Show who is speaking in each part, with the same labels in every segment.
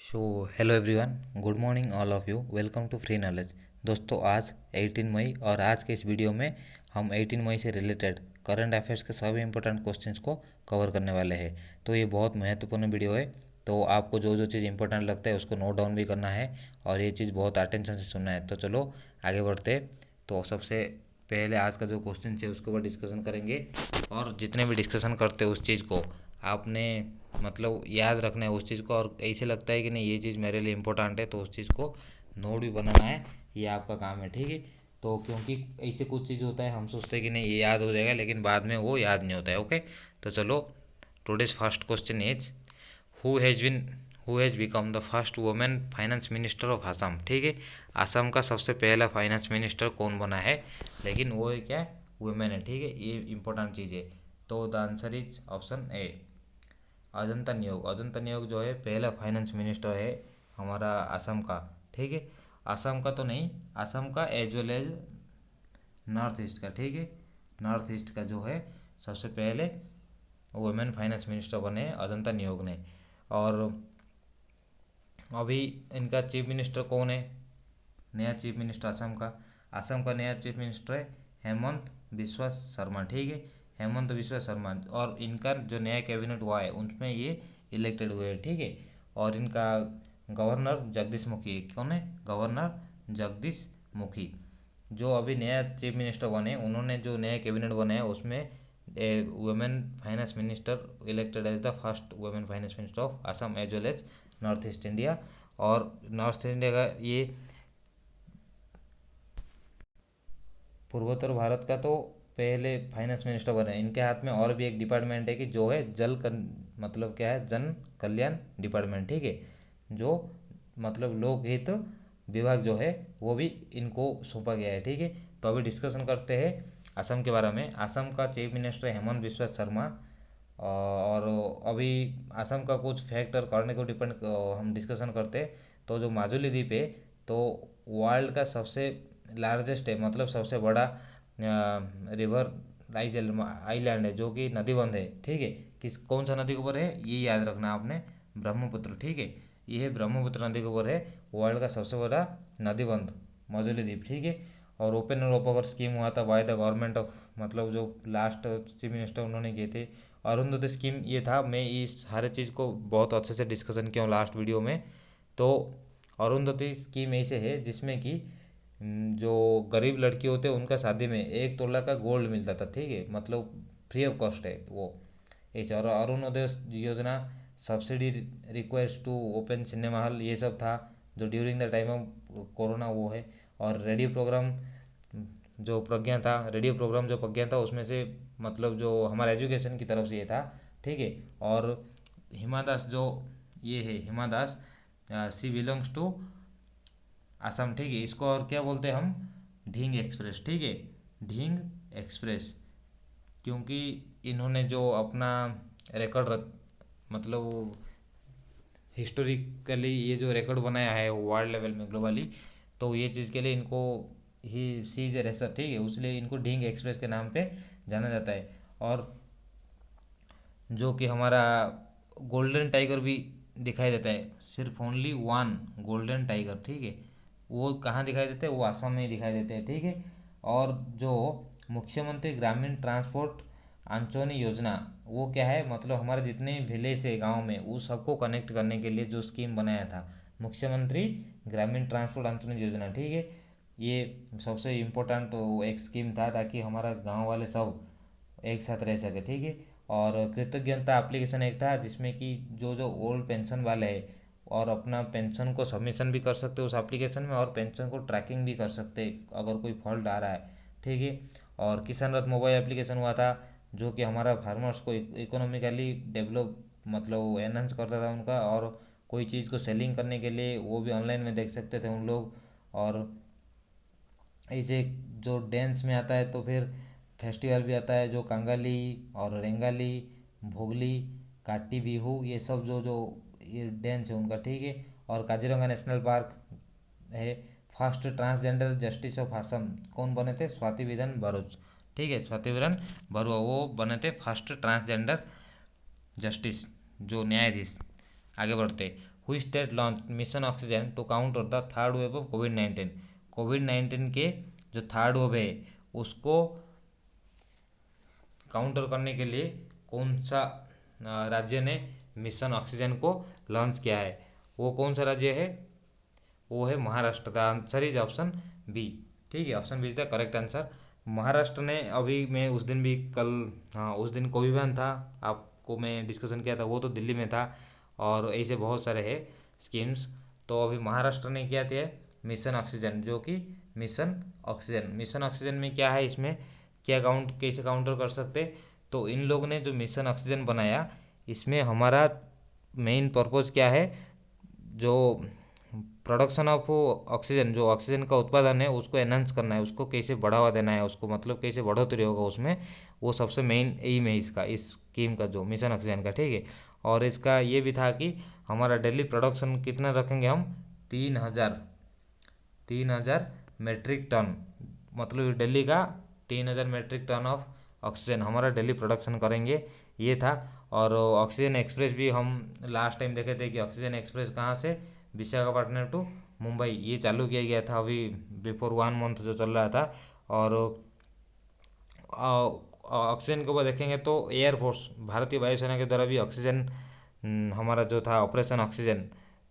Speaker 1: So hello everyone, good morning all of you, welcome to free knowledge. दोस्तों, आज 18 मई और आज के इस वीडियो में हम 18 मई से रिलेटेड करंट अफेयर्स के सभी इंपॉर्टेंट क्वेश्चंस को कवर करने वाले हैं। तो ये बहुत महत्वपूर्ण वीडियो है। तो आपको जो जो चीज़ इंपॉर्टेंट लगता है उसको नोट डाउन भी करना है और ये चीज़ बहुत अटेंशन से सुनना है। तो चलो आगे बढ़ते हैं। तो सबसे पहले आज का जो क्वेश्चन है उसके ऊपर डिस्कशन करेंगे, और जितने भी डिस्कशन करते हैं उस चीज़ को आपने मतलब याद रखना है उस चीज़ को, और ऐसे लगता है कि नहीं ये चीज़ मेरे लिए इम्पोर्टेंट है तो उस चीज़ को नोट भी बनाना है। ये आपका काम है, ठीक है। तो क्योंकि ऐसे कुछ चीज़ होता है हम सोचते हैं कि नहीं ये याद हो जाएगा, लेकिन बाद में वो याद नहीं होता है। ओके, तो चलो, today's first question is who has been who has become the first women finance minister of Assam. ठीक है, असम का सबसे पहला फाइनेंस मिनिस्टर कौन बना है, लेकिन वो है क्या, वुमेन है। ठीक है, ये इंपॉर्टेंट चीज़ है। तो the answer is option A, Ajanta नियोग। अजंता नियोग जो है पहला फाइनेंस मिनिस्टर है हमारा असम का। ठीक है, असम का तो नहीं, असम का as well as north east का। ठीक है, नॉर्थ ईस्ट का जो है सबसे पहले वुमेन फाइनेंस मिनिस्टर बने अजंता नियोग ने। और अभी इनका चीफ मिनिस्टर कौन है, नया चीफ मिनिस्टर असम का नया चीफ मिनिस्टर है हेमंत बिस्वा शर्मा। ठीक है, हेमंत बिस्वा शर्मा। और इनका जो नया कैबिनेट हुआ है उनमें ये इलेक्टेड हुए हैं। ठीक है, और इनका गवर्नर जगदीश मुखी। कौन है गवर्नर, जगदीश मुखी। जो अभी नया चीफ मिनिस्टर बने उन्होंने जो नया कैबिनेट बनाया उसमें women finance minister elected as the first women finance minister of Assam as well as north east India. और नॉर्थ इंडिया का ये पूर्वोत्तर भारत का तो पहले फाइनेंस मिनिस्टर बने। इनके हाथ में और भी एक डिपार्टमेंट है कि जो है मतलब क्या है, जन कल्याण डिपार्टमेंट। ठीक है, जो मतलब लोकहित विभाग जो है वो भी इनको सौंपा गया है। ठीक है, तो अभी डिस्कशन करते हैं असम के बारे में। असम का चीफ मिनिस्टर हेमंत बिस्वा शर्मा। और अभी असम का कुछ फैक्ट और करने को डिपेंड हम डिस्कशन करते हैं। तो जो माजुली द्वीप है तो वर्ल्ड का सबसे लार्जेस्ट है, मतलब सबसे बड़ा रिवर आइलैंड है जो कि नदीबंध है। ठीक है, कौन सा नदी के ऊपर है ये याद रखना आपने, ब्रह्मपुत्र। ठीक है, ये है ब्रह्मपुत्र नदी के ऊपर है वर्ल्ड का सबसे बड़ा नदीबंध माजुली द्वीप। ठीक है, और ओपन और ओपन स्कीम हुआ था बाय द गवर्नमेंट ऑफ, मतलब जो लास्ट चीफ मिनिस्टर उन्होंने किए थे अरुंधति स्कीम। ये था, मैं इस हर चीज़ को बहुत अच्छे से डिस्कशन किया हूँ लास्ट वीडियो में। तो अरुंधति स्कीम ऐसे है जिसमें कि जो गरीब लड़की होते हैं उनका शादी में 1 तोला का गोल्ड मिलता था। ठीक है, मतलब फ्री ऑफ कॉस्ट है वो ऐसे। और अरुणोदय योजना, subsidy request to open cinema hall, ये सब था जो during the time of corona वो है। और रेडियो प्रोग्राम जो प्रज्ञा था, रेडियो प्रोग्राम जो प्रज्ञा था उसमें से मतलब जो हमारा एजुकेशन की तरफ से ये था। ठीक है, और हिमा दास जो ये है हिमा दास, सी बिलोंग्स टू असम। ठीक है, इसको और क्या बोलते हैं हम, ढींग एक्सप्रेस। ठीक है, ढींग एक्सप्रेस, क्योंकि इन्होंने जो अपना रिकॉर्ड मतलब हिस्टोरिकली ये जो रिकॉर्ड बनाया है वर्ल्ड लेवल में ग्लोबली, तो ये चीज़ के लिए इनको ही सीज रेसर। ठीक है, उसलिए इनको ढींग एक्सप्रेस के नाम पे जाना जाता है। और जो कि हमारा गोल्डन टाइगर भी दिखाई देता है, सिर्फ ओनली वन गोल्डन टाइगर। ठीक है, वो कहाँ दिखाई देते हैं, वो असम में ही दिखाई देते हैं। ठीक है, और जो मुख्यमंत्री ग्रामीण ट्रांसपोर्ट अंचोनी योजना, वो क्या है, मतलब हमारे जितने विलेज है गांव में उस सबको कनेक्ट करने के लिए जो स्कीम बनाया था मुख्यमंत्री ग्रामीण ट्रांसपोर्ट अंचोनी योजना। ठीक है, ये सबसे इम्पोर्टेंट एक स्कीम था ताकि हमारा गांव वाले सब एक साथ रह सके। ठीक है, और कृतज्ञता एप्लीकेशन एक था जिसमें कि जो जो ओल्ड पेंशन वाले हैं और अपना पेंशन को सबमिशन भी कर सकते उस एप्लीकेशन में, और पेंशन को ट्रैकिंग भी कर सकते अगर कोई फॉल्ट आ रहा है। ठीक है, और किसान रथ मोबाइल एप्लीकेशन हुआ था जो कि हमारा फार्मर्स को इकोनॉमिकली डेवलप मतलब एनहांस करता था उनका, और कोई चीज़ को सेलिंग करने के लिए वो भी ऑनलाइन में देख सकते थे उन लोग। और ऐसे जो डांस में आता है तो फिर फेस्टिवल भी आता है जो कांगाली और रेंगाली, भोगली, काटी बिहू, ये सब जो जो ये डांस है उनका। ठीक है, और काजीरंगा नेशनल पार्क है। First transgender justice of Assam कौन बने थे, स्वाति विधान बड़ोच। ठीक है, स्वाति विधान बरुआ वो बने थे फर्स्ट ट्रांसजेंडर जस्टिस, जो न्यायाधीश। आगे बढ़ते, हुई state launch mission oxygen to counter the third wave of कोविड-19। कोविड-19 के जो थर्ड वेव है उसको काउंटर करने के लिए कौन सा राज्य ने मिशन ऑक्सीजन को लॉन्च किया है? वो कौन सा राज्य है? वो है Maharashtra. The answer is option B. ठीक है, option B is the correct answer. Maharashtra ने अभी मैं उस दिन भी कल, हाँ उस दिन कोविड था, आपको मैं डिस्कशन किया था, वो तो दिल्ली में था। और ऐसे बहुत सारे हैं स्कीम्स। तो अभी महाराष्ट्र ने क्या किया है? मिशन ऑक्सीजन, जो कि मिशन ऑक्सीजन में क्या है, इसमें क्या कैसे काउंटर कर सकते? तो इन लोग ने जो मिशन ऑक्सीजन बनाया, इसमें हमारा मेन पर्पज़ क्या है? जो प्रोडक्शन ऑफ ऑक्सीजन, जो ऑक्सीजन का उत्पादन है उसको एनहांस करना है, उसको कैसे बढ़ावा देना है, उसको मतलब कैसे बढ़ोतरी होगा उसमें, वो सबसे मेन एम है इसका, इस स्कीम का, जो मिशन ऑक्सीजन का। ठीक है, और इसका ये भी था कि हमारा डेली प्रोडक्शन कितना रखेंगे हम? 3,000 मेट्रिक टन, मतलब डेली का 3,000 मेट्रिक टन ऑफ ऑक्सीजन हमारा डेली प्रोडक्शन करेंगे, ये था। और ऑक्सीजन एक्सप्रेस भी हम लास्ट टाइम देखे थे कि ऑक्सीजन एक्सप्रेस कहाँ से, विशाखापट्टनम टू मुंबई, ये चालू किया गया था अभी बिफोर 1 मंथ जो चल रहा था। और ऑक्सीजन के ऊपर देखेंगे तो एयरफोर्स, भारतीय वायुसेना के द्वारा भी ऑक्सीजन, हमारा जो था ऑपरेशन ऑक्सीजन,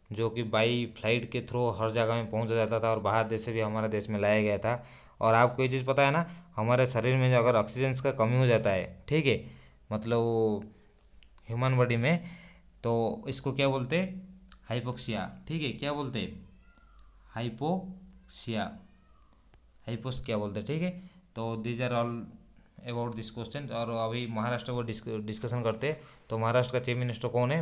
Speaker 1: जो कि बाई फ्लाइट के थ्रू हर जगह में पहुंचा जाता था और बाहर देश से भी हमारे देश में लाया गया था। और आपको ये चीज़ पता है ना, हमारे शरीर में जो अगर ऑक्सीजन का कमी हो जाता है, ठीक है, मतलब ह्यूमन बॉडी में, तो इसको क्या बोलते हैं? हाइपोक्सिया। ठीक है, क्या बोलते हैं? हाइपोक्सिया, हाइपोस क्या बोलते हैं। ठीक है, तो these are all about this question. और अभी महाराष्ट्र को डिस्कशन करते हैं। तो महाराष्ट्र का चीफ मिनिस्टर कौन है?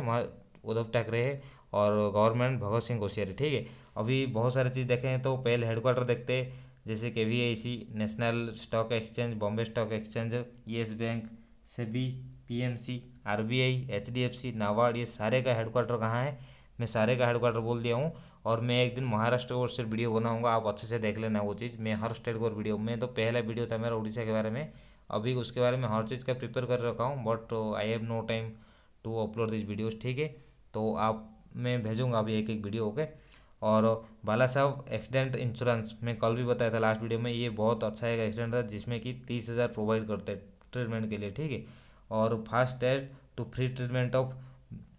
Speaker 1: उद्धव ठाकरे है। और गवर्नमेंट भगत सिंह कोश्यारी। ठीक है, अभी बहुत सारी चीज़ देखें तो पहले हेडक्वार्टर देखते हैं, जैसे कि VIC, national stock exchange, Bombay stock exchange, yes bank, SEBI, PMC, RBI, HDFC, NABARD, ये सारे का हेडक्वार्टर कहाँ है? मैं सारे का हेडक्वार्टर बोल दिया हूँ। और मैं एक दिन महाराष्ट्र को सिर्फ वीडियो बनाऊंगा, आप अच्छे से देख लेना वो चीज़। मैं हर स्टेट को वीडियो, मैं तो पहला वीडियो था मेरा उड़ीसा के बारे में, अभी उसके बारे में हर चीज़ का प्रिपेयर कर रखा हूँ, but I have no time to upload this videos. ठीक है, तो आप, मैं भेजूंगा अभी एक एक वीडियो। ओके। और बाला साहब एक्सीडेंट इंश्योरेंस, मैं कल भी बताया था लास्ट वीडियो में, ये बहुत अच्छा एक एक्सीडेंट था जिसमें कि 30,000 प्रोवाइड करते हैं ट्रीटमेंट के लिए। ठीक है, और fast track to free treatment of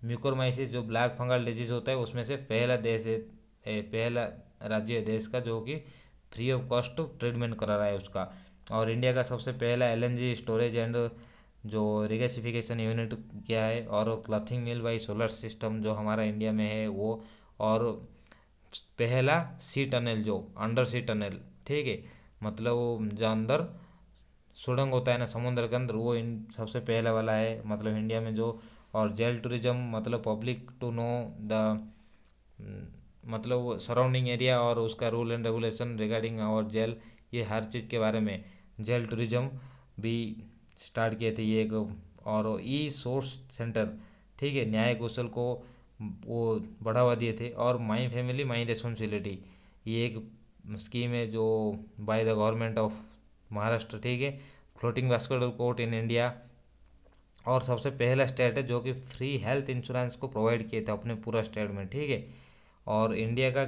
Speaker 1: mucormycosis, जो ब्लैक फंगल डिजीज होता है, उसमें से पहला देश है, पहला राज्य है देश का जो कि फ्री ऑफ कॉस्ट ट्रीटमेंट करा रहा है उसका। और इंडिया का सबसे पहला LNG स्टोरेज एंड जो रिगैसिफिकेशन यूनिट क्या है, और clothing mill by solar system जो हमारा इंडिया में है वो। और पहला सी टनल, जो अंडर सी टनल, ठीक है, मतलब वो जो अंदर सुड़ंग होता है ना समुद्र के अंदर, वो इन सबसे पहला वाला है मतलब इंडिया में जो। और जेल टूरिज्म, मतलब पब्लिक टू नो द, मतलब सराउंडिंग एरिया और उसका rule and regulation regarding our jail, ये हर चीज़ के बारे में जेल टूरिज्म भी स्टार्ट किए थे ये एक। और ई सोर्स सेंटर, ठीक है, न्याय कौशल को वो बढ़ावा दिए थे। और माई फैमिली माई रिस्पॉन्सिबिलिटी, ये एक स्कीम है जो by the government of Maharashtra. ठीक है, floating basketball court in India, और सबसे पहला स्टेट है जो कि फ्री हेल्थ इंश्योरेंस को प्रोवाइड किए थे अपने पूरा स्टेट में। ठीक है, और इंडिया का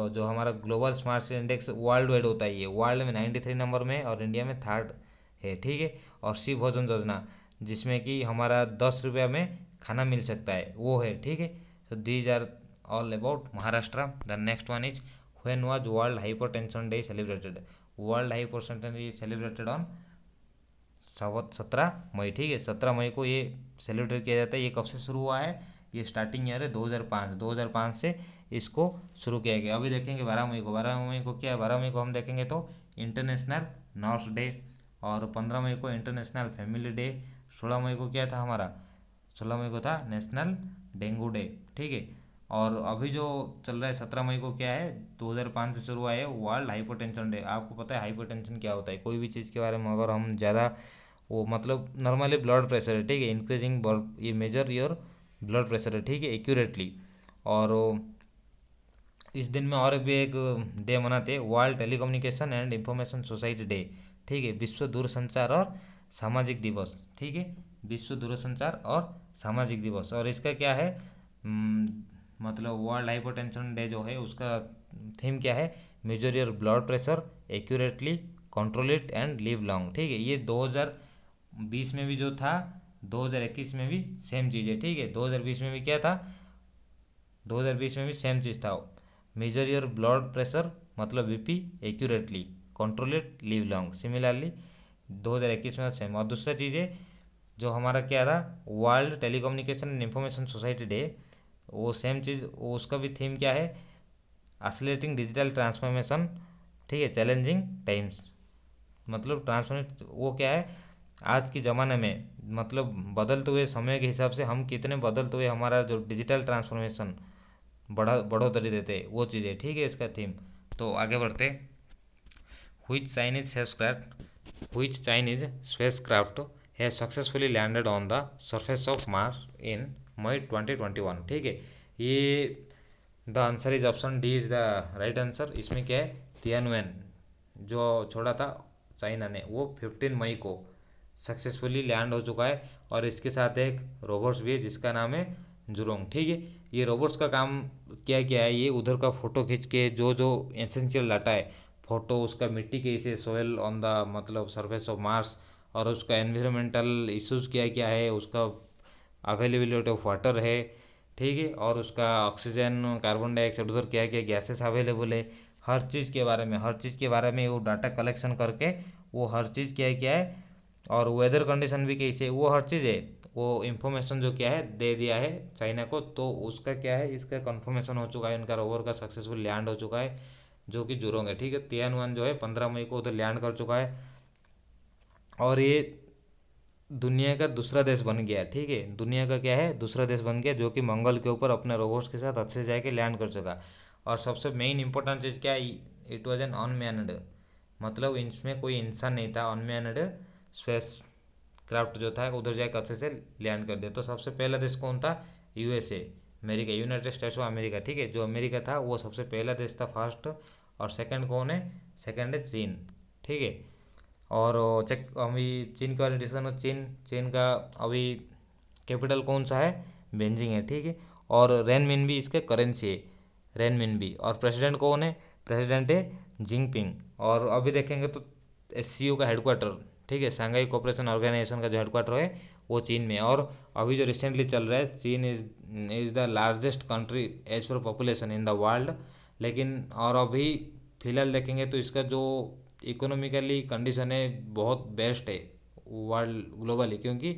Speaker 1: जो हमारा global smart city index world wide होता है, ये वर्ल्ड में 93 नंबर में और इंडिया में थर्ड है। ठीक है, और शिव भोजन योजना, जिसमें कि हमारा 10 रुपया में खाना मिल सकता है, वो है। ठीक है, so these are all about Maharashtra. The next one is, when was World Hypertension Day celebrated? World Hypertension Day is celebrated on 17 मई। ठीक है, 17 मई को ये सेलिब्रेट किया जाता है। ये कब से शुरू हुआ है? ये स्टार्टिंग ईयर है 2005 से इसको शुरू किया गया। अभी देखेंगे 12 मई को, 12 मई को क्या है? 12 मई को हम देखेंगे तो इंटरनेशनल नर्स डे, और 15 मई को इंटरनेशनल फैमिली डे, 16 मई को क्या था हमारा? 16 मई को था नेशनल डेंगू डे। ठीक है, और अभी जो चल रहा है 17 मई को क्या है? 2005 से शुरू हुआ है वर्ल्ड हाइपरटेंशन डे। आपको पता है हाइपरटेंशन क्या होता है? कोई भी चीज़ के बारे में अगर हम ज़्यादा, वो मतलब नॉर्मली ब्लड प्रेशर है, ठीक है, इंक्रीजिंग, ये मेजर योर ब्लड प्रेशर है, ठीक है, एक्यूरेटली। और इस दिन में और भी एक डे मनाते हैं, world telecommunication and information society day. ठीक है, विश्व दूरसंचार और सामाजिक दिवस। ठीक है, विश्व दूरसंचार और सामाजिक दिवस। और इसका क्या है, मतलब वर्ल्ड हाइपरटेंशन डे जो है उसका थीम क्या है, major your blood pressure accurately, control it and live long. ठीक है, ये 2020 में भी जो था 2021 में भी सेम चीज़ है। ठीक है, 2020 में भी क्या था, 2020 में भी सेम चीज़ था, मेजर योर ब्लड प्रेशर मतलब BP accurately, control it, live long. Similarly 2021 में सेम। और दूसरा चीज़ है जो हमारा क्या था, world telecommunication and information society day, वो सेम चीज़, वो उसका भी थीम क्या है, एक्सेलरेटिंग डिजिटल ट्रांसफॉर्मेशन। ठीक है, चैलेंजिंग टाइम्स, मतलब ट्रांसफॉर्मेट वो क्या है, आज के ज़माने में मतलब बदलते हुए समय के हिसाब से हम कितने बदलते हुए हमारा जो डिजिटल ट्रांसफॉर्मेशन बढ़ोतरी देते हैं वो चीज़ें। ठीक है, इसका थीम। तो आगे बढ़ते, which Chinese spacecraft has successfully landed on the surface of Mars in May 2021। ठीक है, ये the answer is option D is the right answer. इसमें क्या है, तियानवेन जो छोड़ा था चाइना ने, वो 15 मई को सक्सेसफुली लैंड हो चुका है। और इसके साथ एक रोबोट्स भी है जिसका नाम है जुरोंग। ठीक है, ये रोबोट्स का काम क्या क्या है, ये उधर का फ़ोटो खींच के जो जो एसेंशियल डाटा है, फ़ोटो उसका मिट्टी के इसे सोयल ऑन द मतलब सरफेस ऑफ मार्स, और उसका एनवायरमेंटल इश्यूज़ क्या क्या है, उसका अवेलेबिलिटी ऑफ वाटर है। ठीक है, और उसका ऑक्सीजन कार्बन डाइऑक्साइड उधर क्या क्या गैसेस अवेलेबल है, हर चीज़ के बारे में वो डाटा कलेक्शन करके वो हर चीज़ क्या है क्या है, और वेदर कंडीशन भी कैसे, वो हर चीज़ है, वो इन्फॉर्मेशन जो क्या है दे दिया है चाइना को। तो उसका क्या है, इसका कंफर्मेशन हो चुका है, इनका रोवर का सक्सेसफुल लैंड हो चुका है जो कि जुरोंग है। ठीक है, तियानवन जो है 15 मई को उधर लैंड कर चुका है, और ये दुनिया का दूसरा देश बन गया। ठीक है, दुनिया का क्या है, दूसरा देश बन गया जो कि मंगल के ऊपर अपने रोबोट्स के साथ अच्छे से जाके लैंड कर सका। और सबसे मेन इंपॉर्टेंट चीज़ क्या है, इट वाज एन अनमैन्ड, मतलब इसमें कोई इंसान नहीं था, अनमैन्ड स्पेस क्राफ्ट जो था उधर जाके अच्छे से लैंड कर दिया। तो सबसे पहला देश कौन था, USA, America, United states of America. ठीक है, जो अमेरिका था वो सबसे पहला देश था फर्स्ट। और सेकंड कौन है, सेकंड है चीन। ठीक है, और चेक अभी चीन के बारे में डिस्कशन हो, चीन का अभी कैपिटल कौन सा है, बेजिंग है। ठीक है, और रेनमिन भी इसके करेंसी है, रेनमिन भी। और प्रेसिडेंट कौन है, प्रेसिडेंट है जिनपिंग। और अभी देखेंगे तो एससीओ का हेडक्वार्टर, ठीक है, शंघाई कोऑपरेशन ऑर्गेनाइजेशन का जो हेडक्वार्टर है वो चीन में। और अभी जो रिसेंटली चल रहा है, चीन is the largest country as per population in the world. लेकिन और अभी फिलहाल देखेंगे तो इसका जो इकोनॉमिकली कंडीशन है बहुत बेस्ट है वर्ल्ड ग्लोबली, क्योंकि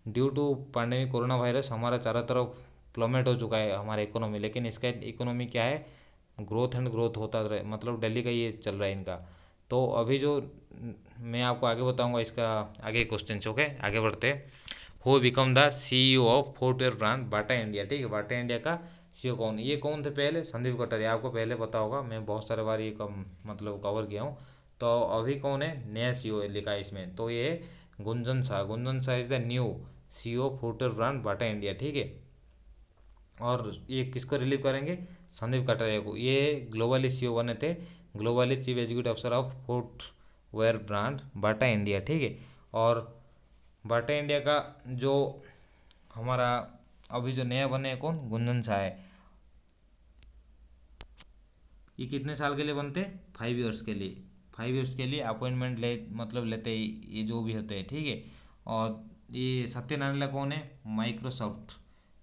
Speaker 1: due to pandemic corona virus हमारा चारों तरफ प्लमेट हो चुका है हमारा इकोनॉमी। लेकिन इसका इकोनॉमी क्या है, ग्रोथ एंड ग्रोथ होता रहे, मतलब दिल्ली का ये चल रहा है इनका। तो अभी जो मैं आपको आगे बताऊंगा इसका आगे क्वेश्चन। ओके, आगे बढ़ते। Who become the CEO of footwear brand Bata India. ठीक है, बाटा इंडिया का सीईओ कौन, ये कौन थे पहले, संदीप कटारिया। आपको पहले पता होगा, मैं बहुत सारे बार ये मतलब कवर किया हूँ। तो अभी कौन है नया सीईओ लिखा है इसमें, तो ये है Gunjan Shah. Gunjan Shah is the new CEO footwear brand Bata India. ठीक है, और ये किसको रिलीव करेंगे, संदीप कटारिया को। ये ग्लोबली सीईओ बने थे, globally chief executive officer of footwear brand Bata India. ठीक है, और बाटा इंडिया का जो हमारा अभी जो नया बने कौन, गुंजन शाह है। ये कितने साल के लिए बनते, 5 ईयर्स के लिए, 5 ईयर्स के लिए अपॉइंटमेंट ले मतलब लेते ये जो भी होते हैं। ठीक है, और ये सत्य नाडेला कौन है, माइक्रोसॉफ्ट,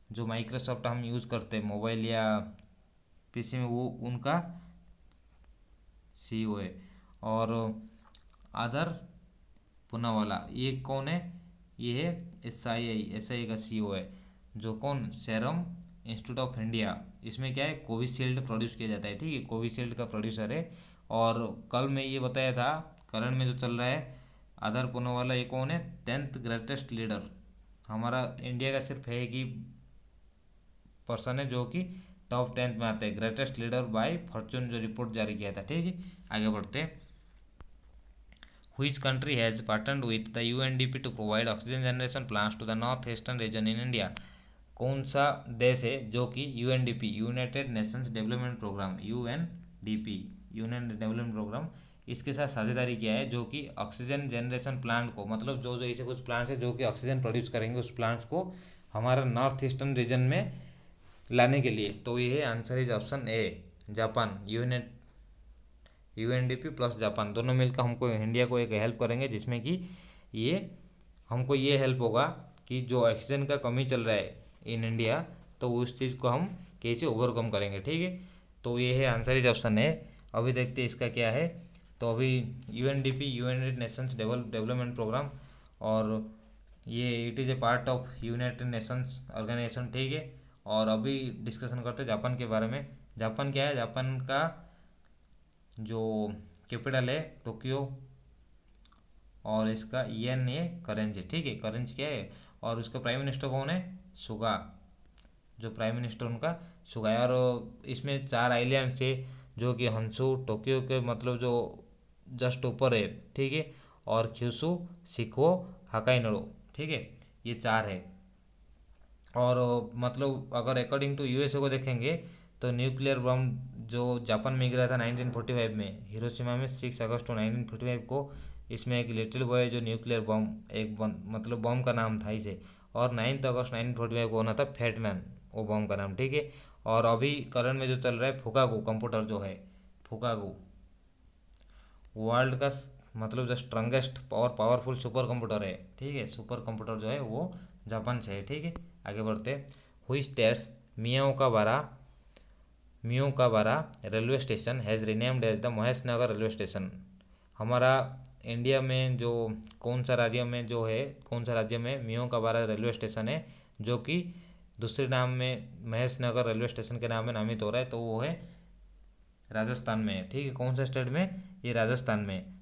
Speaker 1: जो माइक्रोसॉफ्ट हम यूज़ करते हैं मोबाइल या पीसी में, वो उनका सीईओ है। और आदर पूनावाला ये कौन है, ये है एसआईआई का सीईओ है, जो कौन, सेरम इंस्टीट्यूट ऑफ इंडिया। इसमें क्या है, कोविशील्ड प्रोड्यूस किया जाता है। ठीक है, कोविशील्ड का प्रोड्यूसर है। और कल मैं ये बताया था, करंट में जो चल रहा है आधार पूनावाला, ये कौन है, 10th ग्रेटेस्ट लीडर। हमारा इंडिया का सिर्फ है कि पर्सन है जो कि टॉप 10 में आते हैं, ग्रेटेस्ट लीडर बाय फॉर्चून जो रिपोर्ट जारी किया था। ठीक है, आगे बढ़ते हैं। Which country has partnered with the UNDP to provide oxygen generation plants to the northeastern region in India? कौन सा देश है जो कि UNDP, United Nations development program, UNDP, union development program, इसके साथ साझेदारी किया है, जो कि ऑक्सीजन जनरेशन प्लांट को, मतलब जो जो ऐसे कुछ प्लांट्स है जो कि ऑक्सीजन प्रोड्यूस करेंगे, उस प्लांट्स को हमारा नॉर्थ ईस्टर्न रीजन में लाने के लिए। तो ये answer is option A, Japan. UNDP plus Japan दोनों मिलकर हमको इंडिया को एक हेल्प करेंगे, जिसमें कि ये हमको ये हेल्प होगा कि जो ऑक्सीजन का कमी चल रहा है इन इंडिया, तो उस चीज़ को हम कैसे ओवरकम करेंगे। ठीक है, तो ये है आंसर इज ऑप्शन है। अभी देखते हैं इसका क्या है। तो अभी UNDP, United Nations development program, और ये it is a part of United Nations organization. ठीक है, और अभी डिस्कशन करते हैं जापान के बारे में। जापान क्या है, जापान का जो कैपिटल है टोक्यो, और इसका येन है करेंसी। ठीक है, करेंसी क्या है, और उसका प्राइम मिनिस्टर कौन है, सुगा। जो प्राइम मिनिस्टर उनका सुगा है। और इसमें 4 आइलैंड्स है, जो कि हंसू टोक्यो के मतलब जो जस्ट ऊपर है। ठीक है, और क्यूसू, सिक्वो, हकाइनोडो। ठीक है, ये 4 है। और मतलब अगर अकॉर्डिंग टू यूएसए को देखेंगे, तो न्यूक्लियर बम जो जापान में गिरा था 1945 में हिरोशिमा में, 6 अगस्त 1945 को। इसमें एक लिटिल बॉय जो न्यूक्लियर बम, मतलब बम का नाम था इसे। और 9 अगस्त 1945 को होना था फैटमैन, वो बम का नाम। ठीक है, और अभी करंट में जो चल रहा है फुकागू कंप्यूटर जो है, फुकागू वर्ल्ड का मतलब जो स्ट्रॉन्गेस्ट और पावरफुल सुपर कंप्यूटर है। ठीक है, सुपर कंप्यूटर जो है वो जापान से है। ठीक है, आगे बढ़ते। हुई states Miyakabara railway station has renamed as the Mahesh Nagar railway station. हमारा इंडिया में जो कौन सा राज्य में जो है, कौन सा राज्य में मियोकाबारा रेलवे स्टेशन है, जो कि दूसरे नाम में महेश नगर रेलवे स्टेशन के नाम में नामित हो रहा है, तो वो है राजस्थान में है। ठीक है, कौन सा स्टेट में, ये राजस्थान में।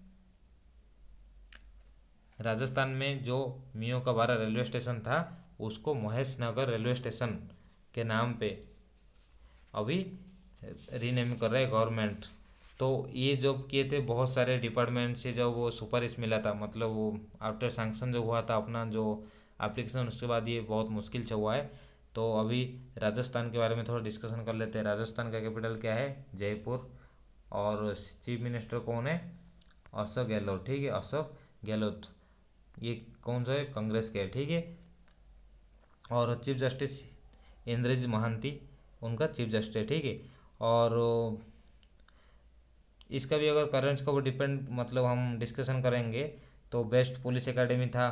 Speaker 1: राजस्थान में जो मियोकाबारा रेलवे स्टेशन था, उसको महेश नगर रेलवे स्टेशन के नाम पे अभी रीनेम कर रहा है गवर्नमेंट। तो ये जब किए थे बहुत सारे डिपार्टमेंट से, जब वो सुपारिश मिला था, मतलब वो आफ्टर सैंक्शन जो हुआ था अपना जो एप्लीकेशन, उसके बाद ये बहुत मुश्किल से हुआ है। तो अभी राजस्थान के बारे में थोड़ा डिस्कशन कर लेते हैं। राजस्थान का कैपिटल क्या है, जयपुर। और चीफ मिनिस्टर कौन है, अशोक गहलोत। ठीक है, अशोक गहलोत। ये कौन सा है, कांग्रेस के है। ठीक है, और चीफ जस्टिस इंद्रजीत महांती उनका चीफ जस्टिस है। ठीक है, और इसका भी अगर करेंट्स के ऊपर डिपेंड मतलब हम डिस्कशन करेंगे, तो बेस्ट पुलिस एकेडमी था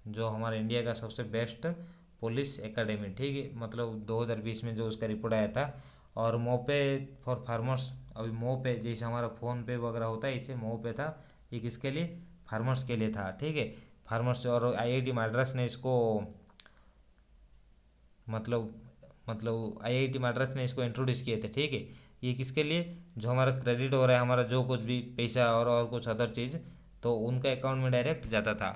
Speaker 1: जो हमारे इंडिया का सबसे बेस्ट पुलिस एकेडमी। ठीक है, मतलब 2020 में जो उसका रिपोर्ट आया था। और मोपे फॉर फार्मर्स, अभी मोपे जैसे हमारा फ़ोन पे वगैरह होता है, इसे मोपे था। ये किसके लिए, फार्मर्स के लिए था। ठीक है, फार्मर्स। और आईआईटी मद्रास ने इसको मतलब आईआईटी मद्रास ने इसको इंट्रोड्यूस किए थे। ठीक है, ये किसके लिए, जो हमारा क्रेडिट हो रहा है, हमारा जो कुछ भी पैसा और कुछ अदर चीज़, तो उनका अकाउंट में डायरेक्ट जाता था।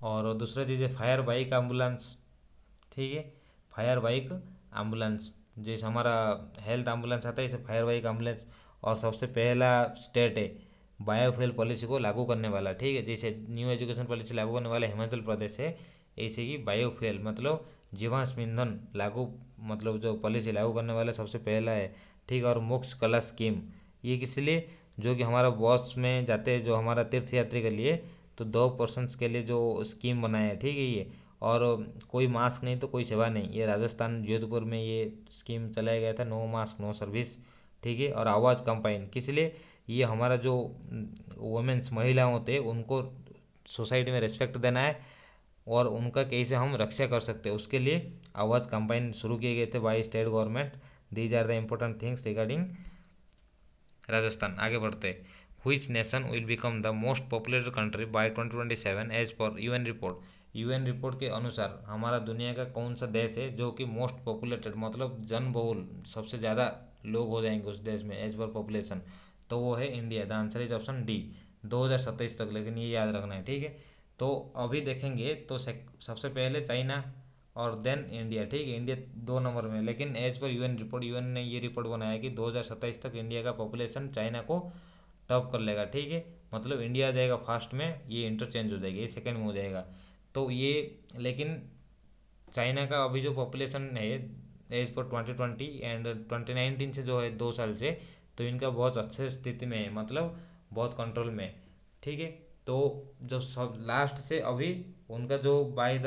Speaker 1: और दूसरा चीज़ है फायर बाइक एम्बुलेंस। ठीक है, फायर बाइक एम्बुलेंस, जैसे हमारा हेल्थ एम्बुलेंस आता है, इसे फायर बाइक एम्बुलेंस। और सबसे पहला स्टेट है बायोफ्यूल पॉलिसी को लागू करने वाला। ठीक है, जैसे न्यू एजुकेशन पॉलिसी लागू करने वाला हिमाचल प्रदेश है, ऐसे ही बायोफ्यूल मतलब जीवाश्म ईंधन लागू, मतलब जो पॉलिसी लागू करने वाला सबसे पहला है। ठीक है, और मोक्ष कला स्कीम, ये किस लिए, जो कि हमारा बस में जाते हैं जो हमारा तीर्थ यात्री के लिए, तो 2 पर्सन्स के लिए जो स्कीम बनाया है। ठीक है, ये। और कोई मास्क नहीं तो कोई सेवा नहीं, ये राजस्थान जोधपुर में ये स्कीम चलाया गया था, नो मास्क नो सर्विस। ठीक है, और आवाज़ कंपाइन किस लिए, ये हमारा जो वुमेन्स महिला होते हैं उनको सोसाइटी में रिस्पेक्ट देना है, और उनका कैसे हम रक्षा कर सकते हैं उसके लिए आवाज़ कंपाइन शुरू किए गए थे by state government. These are the important things regarding Rajasthan. आगे बढ़ते। Which nation will become the most populated country by 2027 as per UN report. UN report के अनुसार हमारा दुनिया का कौन सा देश है जो कि मोस्ट पॉपुलेटेड मतलब जनबहुल, सबसे ज़्यादा लोग हो जाएंगे उस देश में एज पर पॉपुलेशन, तो वो है India. The answer is option D, 2027 तक, लेकिन ये याद रखना है। ठीक है, तो अभी देखेंगे तो सबसे पहले चाइना और देन इंडिया। ठीक है, इंडिया 2 नंबर में, लेकिन as per UN report, UN ने ये रिपोर्ट बनाया कि 2027 तक इंडिया का पॉपुलेशन चाइना को टॉप कर लेगा। ठीक है, मतलब इंडिया आ जाएगा फास्ट में, ये इंटरचेंज हो जाएगा, ये सेकंड में हो जाएगा। तो ये, लेकिन चाइना का अभी जो पॉपुलेशन है एज पर 2020 एंड 2019 से जो है 2 साल से, तो इनका बहुत अच्छे स्थिति में है, मतलब बहुत कंट्रोल में। ठीक है, तो जो सब लास्ट से अभी उनका जो by the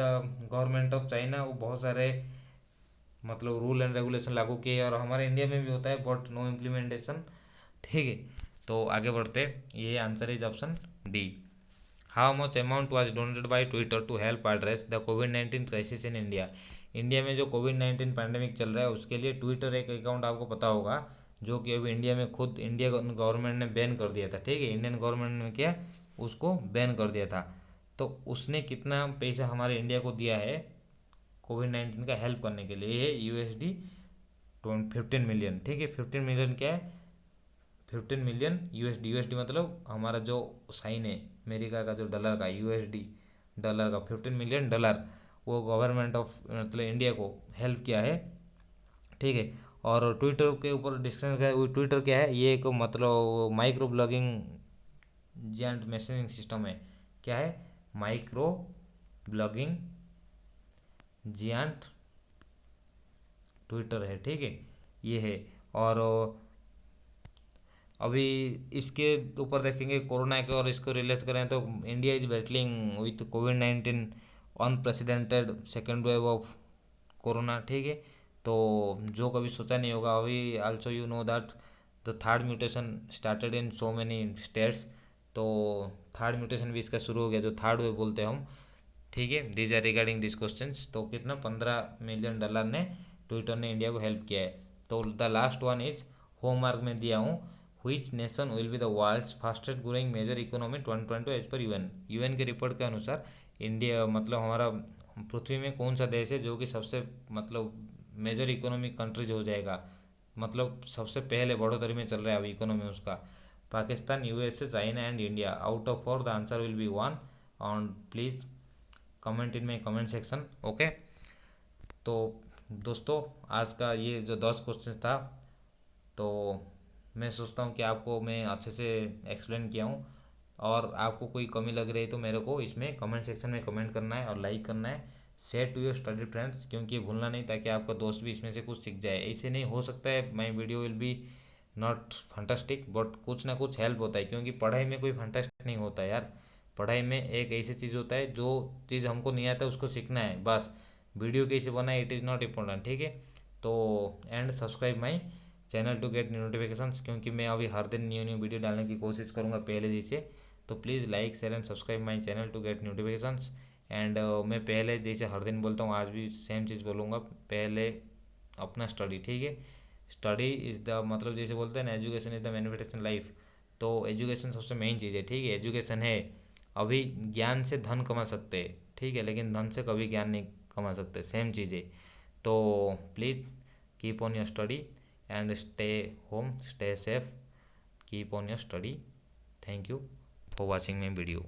Speaker 1: government of China, वो बहुत सारे मतलब रूल एंड रेगुलेशन लागू किए और हमारे इंडिया में भी होता है बट नो इम्प्लीमेंटेशन। ठीक है, तो आगे बढ़ते, ये answer is option D. How much amount was donated by Twitter to help address the covid 19 crisis in India. India में जो कोविड 19 पैंडेमिक चल रहा है उसके लिए ट्विटर एक अकाउंट आपको पता होगा, जो कि अभी इंडिया में खुद इंडिया गवर्नमेंट ने बैन कर दिया था। ठीक है, इंडियन गवर्नमेंट ने क्या उसको बैन कर दिया था। तो उसने कितना पैसा हमारे इंडिया को दिया है कोविड 19 का हेल्प करने के लिए, ये यूएसडी 15 मिलियन। ठीक है, 15 मिलियन क्या है, 15 मिलियन यूएसडी। यूएसडी मतलब हमारा जो साइन है अमेरिका का जो डॉलर का, यूएसडी डॉलर का 15 मिलियन डॉलर, वो गवर्नमेंट ऑफ मतलब इंडिया को हेल्प किया है। ठीक है, और ट्विटर के ऊपर डिस्कशन क्या है, ट्विटर क्या है, ये एक मतलब micro blogging giant messaging system है। क्या है, माइक्रो ब्लॉगिंग जियांट ट्विटर है। ठीक है, ये है। और अभी इसके ऊपर देखेंगे कोरोना के, और इसको रिलेट करें तो India is battling with covid 19 unprecedented second wave of corona. ठीक है, तो जो कभी सोचा नहीं होगा, अभी also you know that the third mutation started in so many states. तो थर्ड म्यूटेशन भी इसका शुरू हो गया, जो थर्ड वेव बोलते हैं हम। ठीक है, these are regarding this questions. तो कितना, $15 मिलियन ने ट्विटर ने इंडिया को हेल्प किया है। तो the last one is homework में दिया हूँ, which nation will be the world's fastest growing major economy 2022 as per UN. UN के रिपोर्ट के अनुसार इंडिया मतलब हमारा पृथ्वी में कौन सा देश है जो कि सबसे मतलब मेजर इकोनॉमिक कंट्रीज हो जाएगा, मतलब सबसे पहले बढ़ोतरी में चल रहा है अभी इकोनॉमी उसका। Pakistan, USA, China and India. Out of 4 the answer will be 1। और please comment in my comment section. Okay, तो दोस्तों आज का ये जो 10 क्वेश्चन था, तो मैं सोचता हूँ कि आपको मैं अच्छे से एक्सप्लेन किया हूँ। और आपको कोई कमी लग रही है तो मेरे को इसमें कमेंट सेक्शन में कमेंट करना है और लाइक करना है। Share to your study friends, क्योंकि ये भूलना नहीं, ताकि आपका दोस्त भी इसमें से कुछ सीख जाए। ऐसे नहीं हो सकता है my video will be not fantastic, but कुछ ना कुछ हेल्प होता है, क्योंकि पढ़ाई में कोई फंटास्टिक नहीं होता यार। पढ़ाई में एक ऐसी चीज़ होता है, जो चीज़ हमको नहीं आता उसको सीखना है बस। वीडियो कैसे बनाए इट इज़ नॉट इम्पोर्टेंट। ठीक है, तो and subscribe my channel to get notifications, क्योंकि मैं अभी हर दिन न्यू न्यू वीडियो डालने की कोशिश करूँगा पहले जैसे। तो please like share and subscribe my channel to get notifications. And मैं पहले जैसे हर दिन बोलता हूँ, आज भी सेम चीज़ बोलूँगा, पहले अपना स्टडी। ठीक है, स्टडी इज़ द मतलब जैसे बोलते हैं ना, education is the manifestation life. तो एजुकेशन सबसे मेन चीज़ है। ठीक है, एजुकेशन है। अभी ज्ञान से धन कमा सकते हैं, ठीक है, लेकिन धन से कभी ज्ञान नहीं कमा सकते, सेम चीज़ है। तो please keep on your study and stay home, stay safe, keep on your study. Thank you for watching my video.